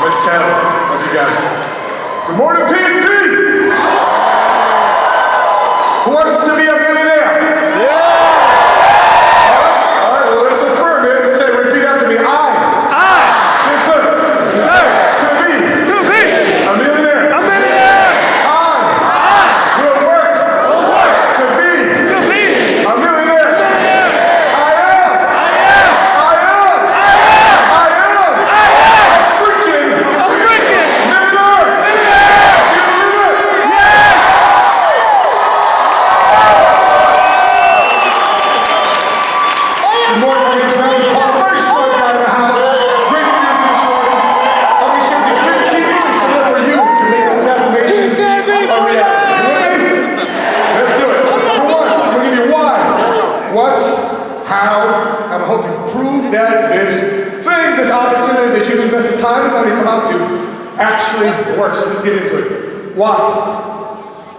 Let's settle. Love you guys. Good morning, PNP! Who wants to be a millionaire? All right, well, let's affirm it. Say, repeat after me. I. Yes, sir. Sir. To be. To be. A millionaire. A millionaire. I will work. To be. To be. A millionaire. Millionaire. I am. Freaking A freaking millionaire. millionaire. You believe it? Yes. Good morning, my name's Matt Paul. Very smart guy in the house. Great to be with you this morning. I'll be sharing you 15 minutes to live for you to make those affirmations a reality. You with me? Let's do it. Number one, I'm going to give you why, what, how, and I hope you prove that this thing, this opportunity that you've invested time and money to come out to actually works. Let's get into it. Why?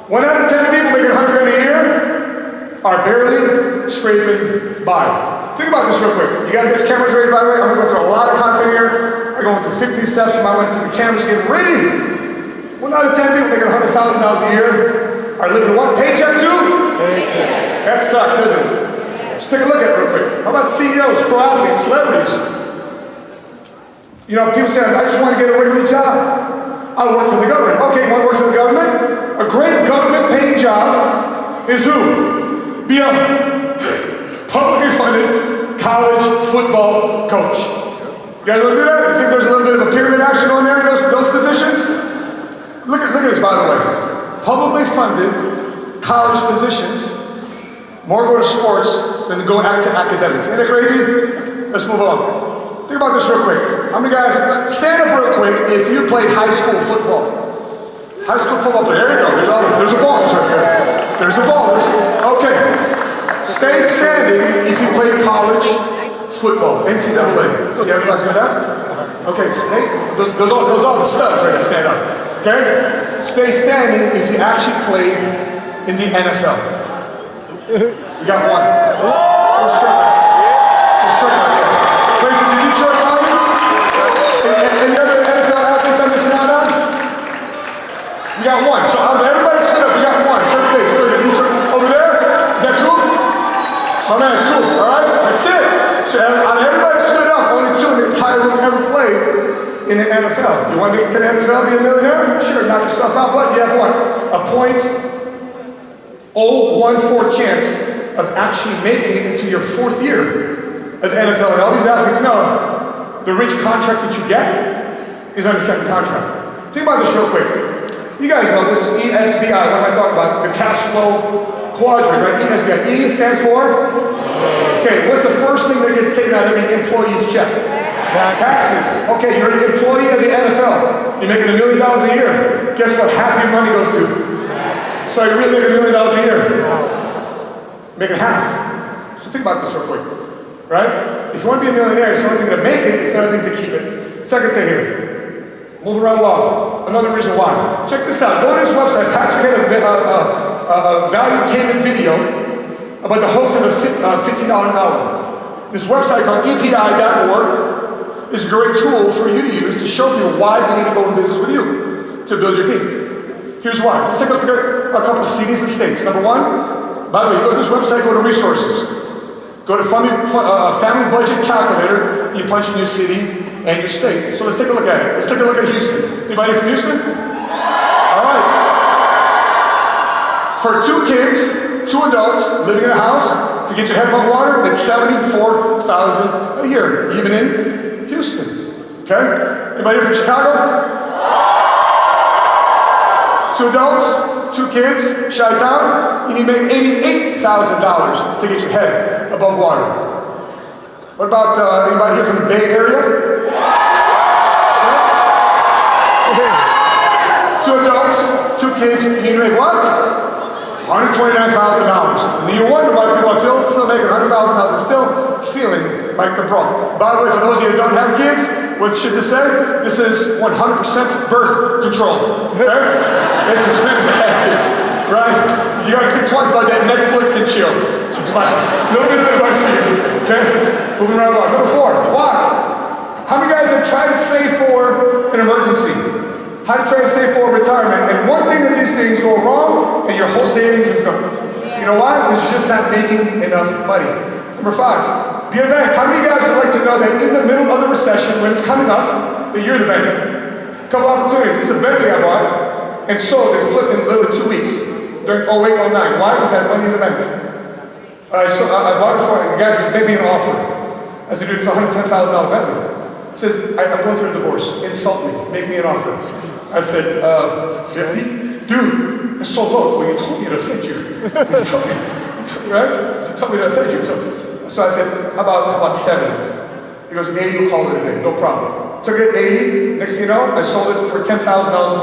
1 out of 10 people making $100 grand a year are barely scraping by. Think about this real quick. You guys got your cameras ready, by the way? I'm gonna go through a lot of content here. I'm going through 50 steps. You might want to take the cameras, get ready. 1 out of 10 people making $100,000 a year are living what? Paycheck too? Paycheck. That sucks, doesn't it? Just take a look at it real quick. How about CEOs, pro athletes, celebrities? You know, people say, I just want to get a regular job. I work for the government. Okay, you want to work for the government? A great government paying job is who? Be a publicly funded college football coach. You guys want to do that? You think there's a little bit of a pyramid action on there in those positions? Look at this, by the way. Publicly funded college positions, more go to sports than to go to academics. Isn't that crazy? Let's move on. Think about this real quick. How many guys, stand up real quick if you played high school football. High school football player, there you go. There's a ball right there. There's a ball. Okay. Stay standing if you played college football, NCAA. See how you guys do that? Okay, stay. Those are the studs right there. Stand up. Okay? Stay standing if you actually played in the NFL. We got one. Let's try that. Play for the Detroit Lions? Any other NFL athletes I'm missing out on? We got one. So everybody stood up. We got one. Check the dates. Over there? Is that cool? My man, it's cool. All right? That's it. So everybody stood up. Only 2 in the entire room ever played in the NFL. You want to get to the NFL, be a millionaire? Sure, knock yourself out. But you have what? A 0.014 chance of actually making it into your 4th year of the NFL. And all these athletes know the rich contract that you get is on a second contract. Think about this real quick. You guys know this, ESBI, what am I talking about? The cash flow quadrant, right? ESBI. E stands for? Okay, what's the first thing that gets taken out of every employee's check? Taxes. Okay, you're an employee of the NFL. You're making $1 million a year. Guess what? Half your money goes to? So you're really making $1 million a year. Making half. So think about this real quick. Right? If you want to be a millionaire, it's one thing to make it, it's another thing to keep it. Second thing here. Move around law. Another reason why. Check this out. Go to this website. Patrick had a valuetainment video about the hopes of a $15 an hour. This website called EPI.org is a great tool for you to use to show people why they need to go in business with you to build your team. Here's why. Let's take a look at a couple of cities and states. Number one, by the way, you go to this website, go to resources. Go to family budget calculator, and you punch in your city and your state. So let's take a look at it. Let's take a look at Houston. Anybody from Houston? All right. For 2 kids, 2 adults living in a house, to get your head above water, it's $74,000 a year, even in Houston. Okay? Anybody from Chicago? 2 adults, 2 kids, Chi-Town, you need to make $88,000 to get your head above water. What about anybody here from the Bay Area? Okay. 2 adults, 2 kids, you need to make what? $129,000. And you wonder why people are still making $100,000 and still feeling like they're broke. By the way, for those of you who don't have kids, what should this say? This is 100% birth control. Okay? It's expensive to have kids, right? You gotta think twice about that Netflix and chill. So it's fine. A little bit of advice for you. Okay? Moving right along. Number 4. Why? How many guys have try to save for an emergency. How to try to save for retirement. And one thing that these things go wrong, and your whole savings is gone. You know why? Because you're just not making enough money. Number 5, be a bank. How many of you guys would like to know that in the middle of the recession, when it's coming up, that you're the bank? A couple opportunities. This is a Bentley I bought and sold and flipped in literally 2 weeks during 08, 09. Why? Because I had money in the bank. I bought it for, the guy says, make me an offer. I said, dude, it's a $110,000 Bentley. He says, I'm going through a divorce. Insult me. Make me an offer. I said, 50? Dude, it's so low. Well, you told me to offend you. You told me, right? You told me to offend you. So I said, how about 7? He goes, 80, we'll call it a day. No problem. Took it 80. Next thing you know, I sold it for $10,000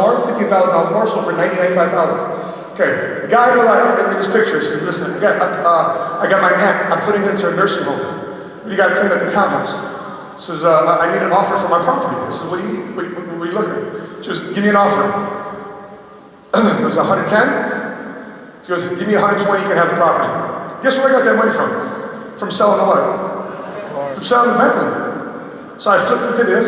more, $15,000 more, sold for $95,000. Okay, the guy in this picture says, listen, I got my aunt, I'm putting her into a nursing home. You got to clean up the townhouse. Says, I need an offer for my property. I said, what do you need? What are you looking at? She goes, give me an offer. It was 110. She goes, give me 120, you can have the property. Guess where I got that money from? From selling the what? From selling the Bentley. So I flipped into this,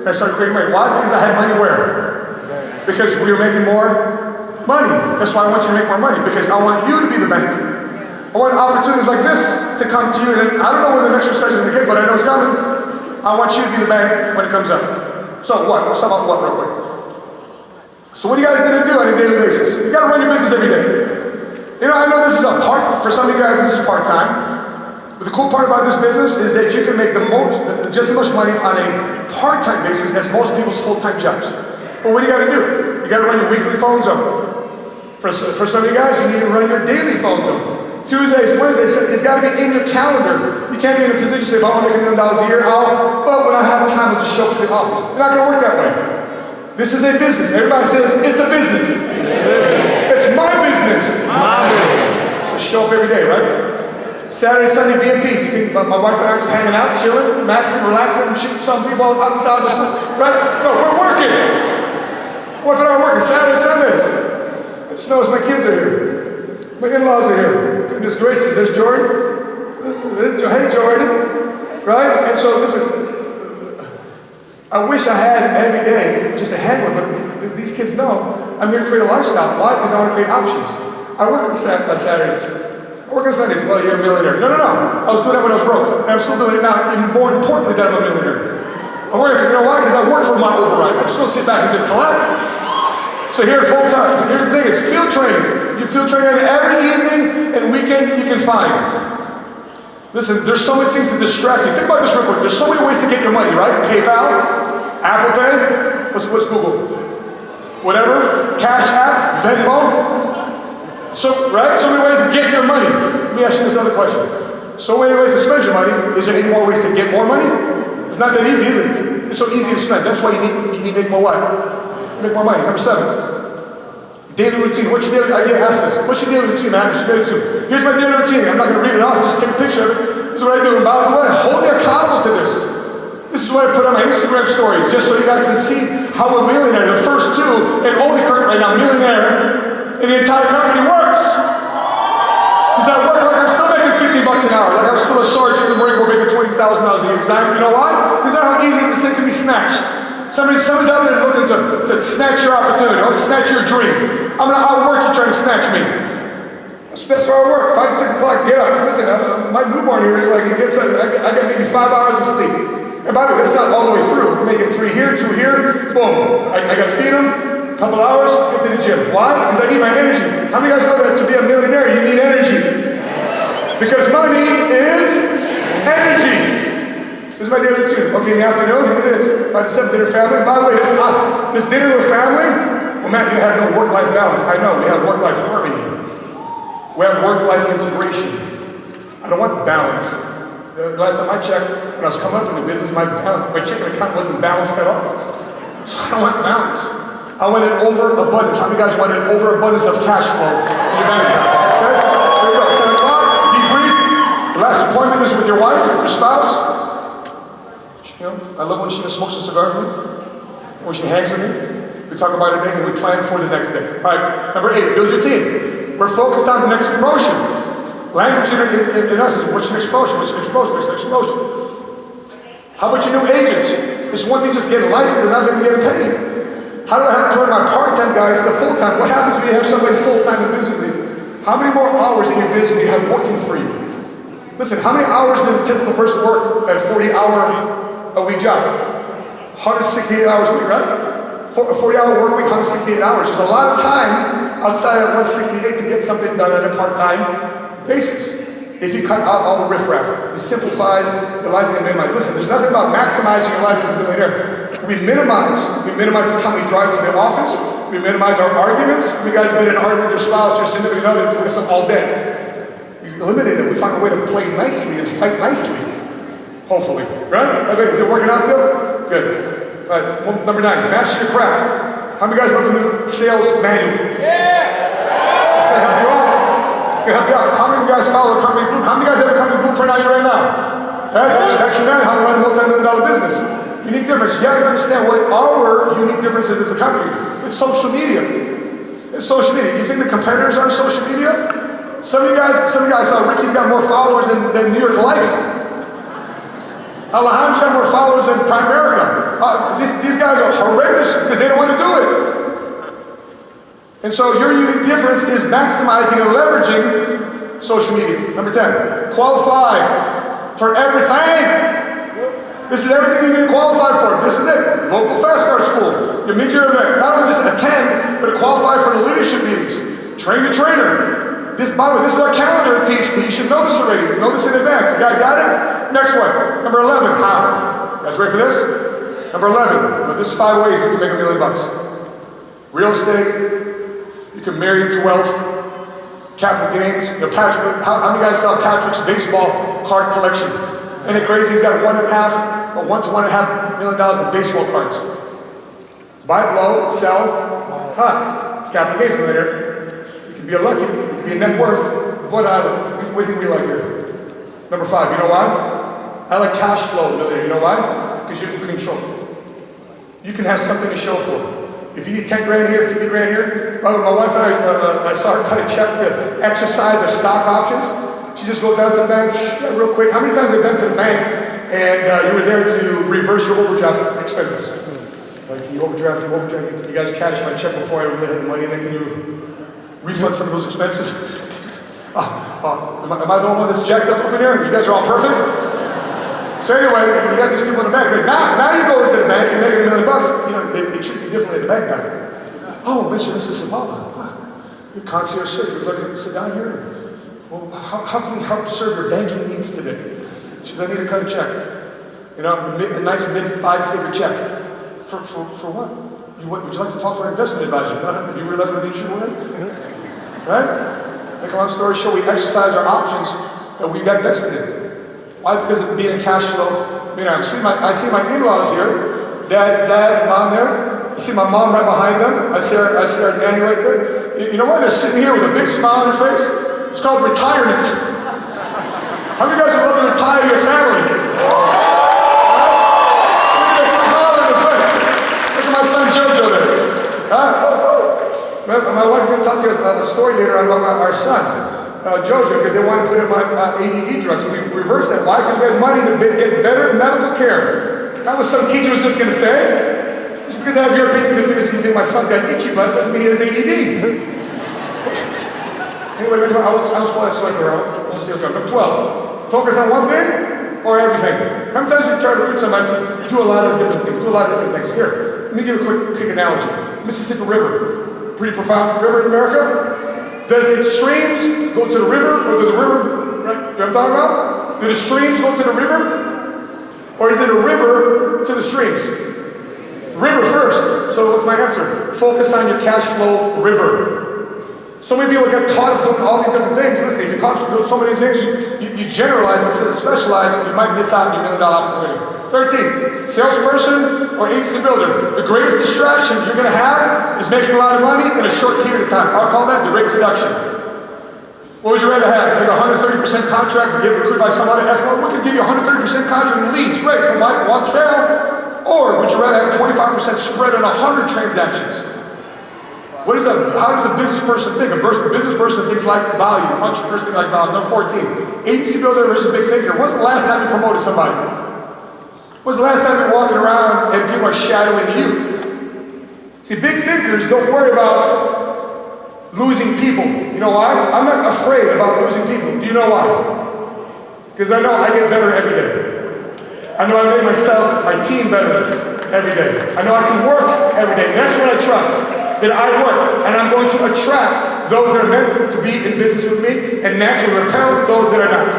and I started creating money. Why? Because I had money where? Because we were making more money. That's why I want you to make more money, because I want you to be the bank. I want opportunities like this to come to you, and I don't know when the next recession is going to hit, but I know it's coming. I want you to be the bank when it comes up. So what? Let's talk about what real quick. So what do you guys need to do on a daily basis? You got to run your business every day. You know, I know this is a part, for some of you guys this is part-time, but the cool part about this business is that you can make just as much money on a part-time basis as most people's full-time jobs. But what do you got to do? You got to run your weekly phone zone. For some of you guys, you need to run your daily phone zone. Tuesdays, Wednesdays, it's got to be in your calendar. You can't be in a position to say, if I want to make $1 million a year, when I have time to just show up to the office. It's not going to work that way. This is a business. Everybody says, it's a business. It's business. It's my business. It's my business. So show up every day, right? Saturday, Sunday, be at peace. You think my wife and I are hanging out, chilling, maxing, relaxing, and shooting some people outside the school, right? No, we're working. My wife and I are working Saturdays, Sundays. I just noticed my kids are here. My in-laws are here. Goodness gracious, there's Jordan. Hey, Jordan. Right? And so, listen, I wish I had every day just a handler, but these kids know I'm here to create a lifestyle. Why? Because I want to create options. I work on Saturdays. I work on Sundays. Well, you're a millionaire. No. I was doing that when I was broke. And I'm still doing it now, even more importantly that I'm a millionaire. I'm working, you know why? Because I work for my override. I just don't sit back and just collect. So here full time, here's the thing, is field training. You field training every evening and weekend you can find. Listen, there's so many things to distract you. Think about this real quick. There's so many ways to get your money, right? PayPal, Apple Pay, what's Google? Whatever, Cash App, Venmo. So many ways to get your money. Let me ask you this other question. So many ways to spend your money. Is there any more ways to get more money? It's not that easy, is it? It's so easy to spend. That's why you need to make more what? Make more money. Number 7, daily routine. What's your daily? I get asked this. What's your daily routine, man? What's your daily routine? Here's my daily routine. I'm not going to read it off. Just take a picture of it. This is what I do. And by the way, hold me accountable to this. This is what I put on my Instagram stories, just so you guys can see how a millionaire, the first 2 and only current right now millionaire in the entire company works. Because I work like I'm still making $15 an hour, like I'm still a sergeant in the Marine Corps making $20,000 a year. You know why? Because I know how easy this thing can be snatched. Somebody's out there looking to snatch your opportunity, or snatch your dream. I'm gonna outwork you trying to snatch me. That's where I work. 5 to 6 o'clock, get up. Listen, my newborn here is like, I get maybe 5 hours of sleep. And by the way, that's not all the way through. We make it 3 here, 2 here, boom. I gotta feed them, a couple hours, get to the gym. Why? Because I need my energy. How many of you guys know that to be a millionaire, you need energy? Because money is energy. This is my daily routine. Okay, in the afternoon, here it is. 5 to 7, dinner family. By the way, this dinner with family, well, man, you have no work-life balance. I know, we have work-life harmony. We have work-life integration. I don't want balance. The last time I checked, when I was coming up in the business, my checking account wasn't balanced at all. So I don't want balance. I want an overabundance. How many guys want an overabundance of cash flow in your bank account? Okay? Here we go. 10 o'clock, debrief. The last appointment is with your wife, your spouse. You know, I love when she smokes a cigar with me, when she hangs with me. We talk about her day and we plan for the next day. All right, number 8, build your team. We're focused on the next promotion. Language in us is what's your next promotion? What's your next promotion? What's your next promotion? How about your new agents? It's one thing just getting licensed, another thing getting paid. How do I have to turn my part-time guys to full-time? What happens when you have somebody full-time in business with you? How many more hours in your business do you have working for you? Listen, how many hours does a typical person work at a 40-hour-a-week job? 168 hours a week, right? A 40-hour work week, 168 hours. There's a lot of time outside of 168 to get something done on a part-time basis. If you cut out all the riffraff, you simplify your life and minimize. Listen, there's nothing about maximizing your life as a millionaire. We minimize the time we drive to the office. We minimize our arguments. You guys have been in an argument with your spouse, your significant other, do this all day. We eliminate it. We find a way to play nicely and fight nicely. Hopefully, right? Okay, is it working out still? Good. All right, well, number 9, master your craft. How many guys want the new sales manual? Yeah! It's gonna help you out. It's gonna help you out. How many of you guys follow the company blueprint? How many guys have a company blueprint on you right now? Right? That's your man, how to run a multi-million-dollar business. Unique difference. You have to understand what our unique difference is as a company. It's social media. It's social media. You think the competitors are on social media? Some of you guys saw Ricky's got more followers than New York Life. Alejandro's got more followers than Primerica. These guys are horrendous because they don't want to do it. And so your unique difference is maximizing and leveraging social media. Number 10, qualify for everything. This is everything you need to qualify for. This is it. Local Fast Car School, your mid-year event. Not only just attend, but to qualify for the leadership meetings. Train the trainer. By the way, this is our calendar to teach me. You should know this already. You know this in advance. You guys got it? Next one. Number 11, how? You guys ready for this? Number 11, well, this is 5 ways you can make $1 million. Real estate. You can marry into wealth. Capital gains. You know, Patrick, how many guys saw Patrick's baseball card collection? Ain't it crazy? He's got $1 to $1.5 million in baseball cards. Buy it low, sell. It's capital gains over there. You can be a lucky, you can be a net worth. What do you think we like here? Number 5, you know why? I like cash flow over there. You know why? Because you can control. You can have something to show for. If you need 10 grand here, 50 grand here. By the way, my wife and I saw her cut a check to exercise her stock options. She just goes down to the bank, real quick. How many times have you been to the bank and you were there to reverse your overdraft expenses? Like, you overdraft, you guys cash my check before I really had the money, and then can you refund some of those expenses? Am I the one that's jacked up in here? You guys are all perfect? So anyway, you got these people in the bank. Right? Now you go into the bank, you're making $1 million. You know, they treat you differently at the bank now. Oh, Mr. and Mrs. Sabala, your concierge service, would you like to sit down here? Well, how can we help serve your banking needs today? She says, I need to cut a check. You know, a nice mid-5-figure check. For what? Would you like to talk to our investment advisor? Do you realize what the issue was? Right? Make a long story short, we exercise our options that we got vested in. Why? Because of being cash flow. I see my in-laws here. Dad and mom there. I see my mom right behind them. I see our nanny right there. You know why? They're sitting here with a big smile on their face. It's called retirement. How many guys would love to retire your family? Look at that smile on your face. Look at my son Jojo there. My wife's going to talk to us about a story later on about our son, Jojo, because they want to put him on ADD drugs. We reversed that. Why? Because we have money to get better medical care. Not what some teacher was just going to say. Just because I have your opinion, because you think my son's got itchy butt, doesn't mean he has ADD. Anyway, I was want to swing around. We'll see what's going on. Number 12. Focus on one thing or everything. How many times you try to preach somebody says, do a lot of different things, Here, let me give you a quick analogy. Mississippi River, pretty profound river in America. Does its streams go to the river or to the river, right? You know what I'm talking about? Do the streams go to the river? Or is it a river to the streams? River first. So what's my answer? Focus on your cash flow river. So many people get caught up doing all these different things. Listen, if you're caught up doing so many things, you generalize instead of specialize, you might miss out on your $1 million opportunity. 13, salesperson or agency builder. The greatest distraction you're going to have is making a lot of money in a short period of time. I'll call that direct seduction. What would you rather have? Make a 130% contract and get recruited by some other F1? We can give you a 130% contract in leads. Great, from one sale. Or would you rather have a 25% spread on 100 transactions? How does a business person think? A business person thinks like value. Entrepreneur thinks like value. Number 14, agency builder versus big thinker. When's the last time you promoted somebody? When's the last time you're walking around and people are shadowing you? See, big thinkers don't worry about losing people. You know why? I'm not afraid about losing people. Do you know why? Because I know I get better every day. I know I make myself, my team better every day. I know I can work every day. And that's what I trust, that I work. And I'm going to attract those that are meant to be in business with me and naturally repel those that are not.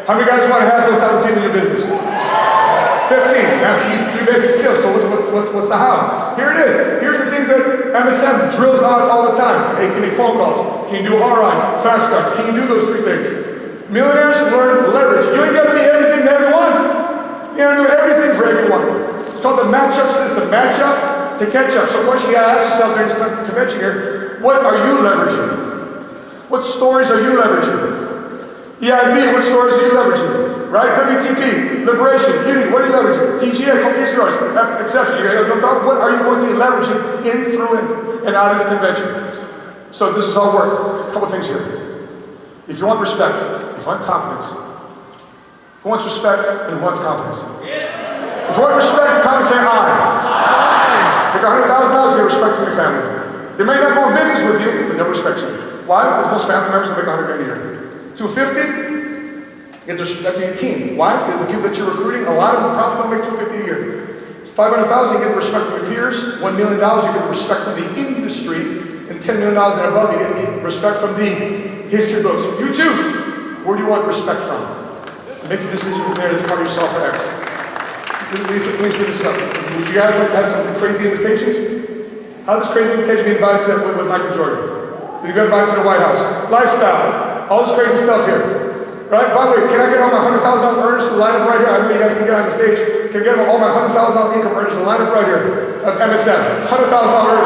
How many guys want to have those type of people in your business? 15. That's to use 3 basic skills. So what's the how? Here it is. Here's the things that MSM drills out all the time. Hey, can you make phone calls? Can you do RIs, fast starts? Can you do those 3 things? Millionaires learn leverage. You ain't got to be everything to everyone. You got to do everything for everyone. It's called the match-up system. Match up to catch up. So question you got to ask yourself during this convention here, what are you leveraging? What stories are you leveraging? EIB, what stories are you leveraging? Right? WTP, Liberation, Unity, what are you leveraging? TGA, Conquistadors, etc. You guys on top? What are you going to be leveraging in, through, and out of this convention? So this is all work. A couple things here. If you want respect, if you want confidence, who wants respect and who wants confidence? If you want respect, come and say I. Make $100,000, you get respect from your family. They may not go in business with you, but they'll respect you. Why? Because most family members will make $100,000 a year. 250, get the respect of your team. Why? Because the people that you're recruiting, a lot of them probably don't make $250 a year. 500,000, you get the respect from your peers. $1 million, you get the respect from the industry. And $10 million and above, you get respect from the history books. You choose. Where do you want respect from? Make a decision from there. This is part of your software X. Please do this stuff. Would you guys like to have some crazy invitations? How does crazy invitation be invited to with Michael Jordan? Did you get invited to the White House? Lifestyle. All this crazy stuff here. Right? By the way, can I get all my $100,000 earners to line up right here? I know you guys can get on the stage. Can I get all my $100,000 income earners to line up right here of MSM? $100,000 earners.